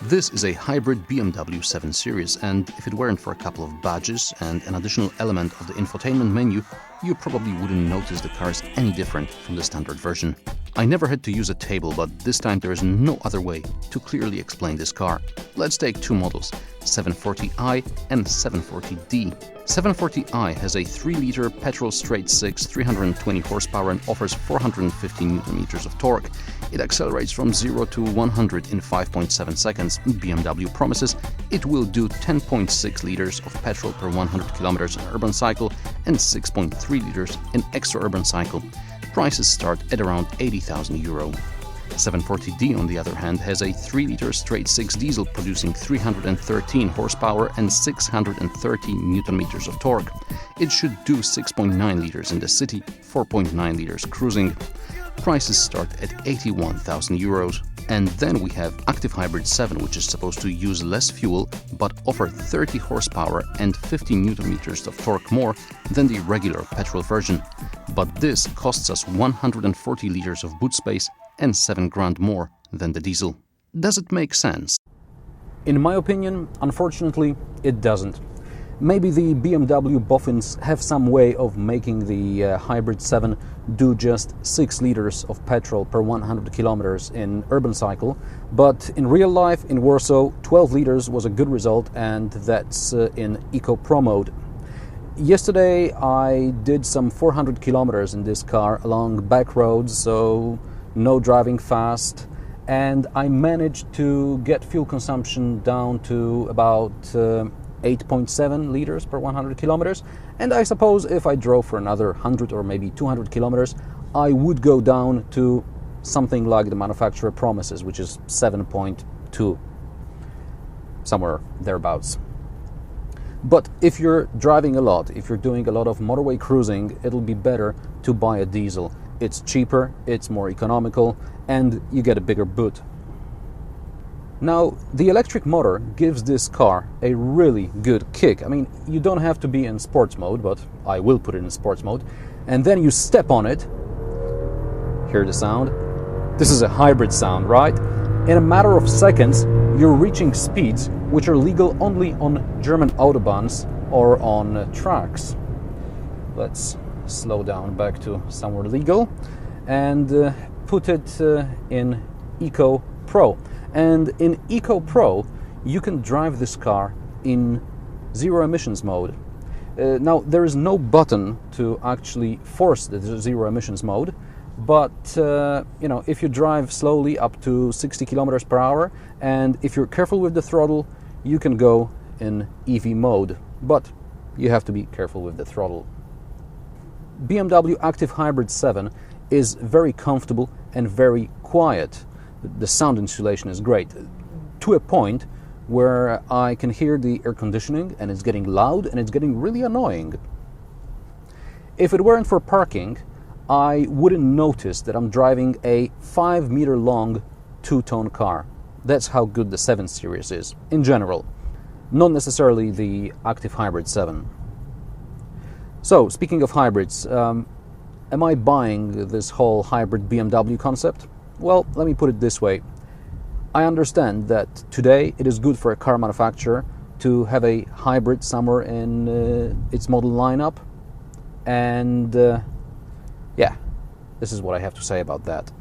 This is a hybrid BMW 7 Series, and if it weren't for a couple of badges and an additional element of the infotainment menu, you probably wouldn't notice the car is any different from the standard version. I never had to use a table, but this time there is no other way to clearly explain this car. Let's take two models, 740i and 740d. 740i has a 3-liter petrol straight-six 320 horsepower and offers 450 Nm of torque. It accelerates from 0 to 100 in 5.7 seconds. BMW promises it will do 10.6 liters of petrol per 100 km in urban cycle and 6.3 liters in extra-urban cycle. Prices start at around €80,000. 740d, on the other hand, has a 3-liter straight-six diesel producing 313 horsepower and 630 Nm of torque. It should do 6.9 liters in the city, 4.9 liters cruising. Prices start at €81,000. And then we have ActiveHybrid 7, which is supposed to use less fuel but offer 30 horsepower and 50 Nm of torque more than the regular petrol version. But this costs us 140 liters of boot space and $7,000 more than the diesel. Does it make sense? In my opinion, unfortunately, it doesn't. Maybe the BMW boffins have some way of making the Hybrid 7 do just 6 liters of petrol per 100 kilometers in urban cycle, but in real life in Warsaw 12 liters was a good result, and that's in Eco Pro mode. Yesterday I did some 400 kilometers in this car along back roads, so no driving fast, and I managed to get fuel consumption down to about 8.7 liters per 100 kilometers, and I suppose if I drove for another 100 or maybe 200 kilometers, I would go down to something like the manufacturer promises, which is 7.2, somewhere thereabouts. But if you're driving a lot, if you're doing a lot of motorway cruising, it'll be better to buy a diesel. It's cheaper, it's more economical, and you get a bigger boot. Now, the electric motor gives this car a really good kick. I mean, you don't have to be in sports mode, but I will put it in sports mode. And then you step on it. Hear the sound? This is a hybrid sound, right? In a matter of seconds, you're reaching speeds which are legal only on German autobahns or on tracks. Let's slow down back to somewhere legal and put it in Eco Pro. And in Eco Pro, you can drive this car in zero emissions mode. Now, there is no button to actually force the zero emissions mode, but if you drive slowly up to 60 kilometers per hour, and if you're careful with the throttle, you can go in EV mode, but you have to be careful with the throttle. BMW ActiveHybrid 7 is very comfortable and very quiet. The sound insulation is great, to a point where I can hear the air conditioning, and it's getting loud and it's getting really annoying. If it weren't for parking, I wouldn't notice that I'm driving a 5-meter long two-tone car. That's how good the 7 Series is, in general, not necessarily the ActiveHybrid 7. So, speaking of hybrids, am I buying this whole hybrid BMW concept? Well, let me put it this way. I understand that today it is good for a car manufacturer to have a hybrid somewhere in its model lineup. And yeah, this is what I have to say about that.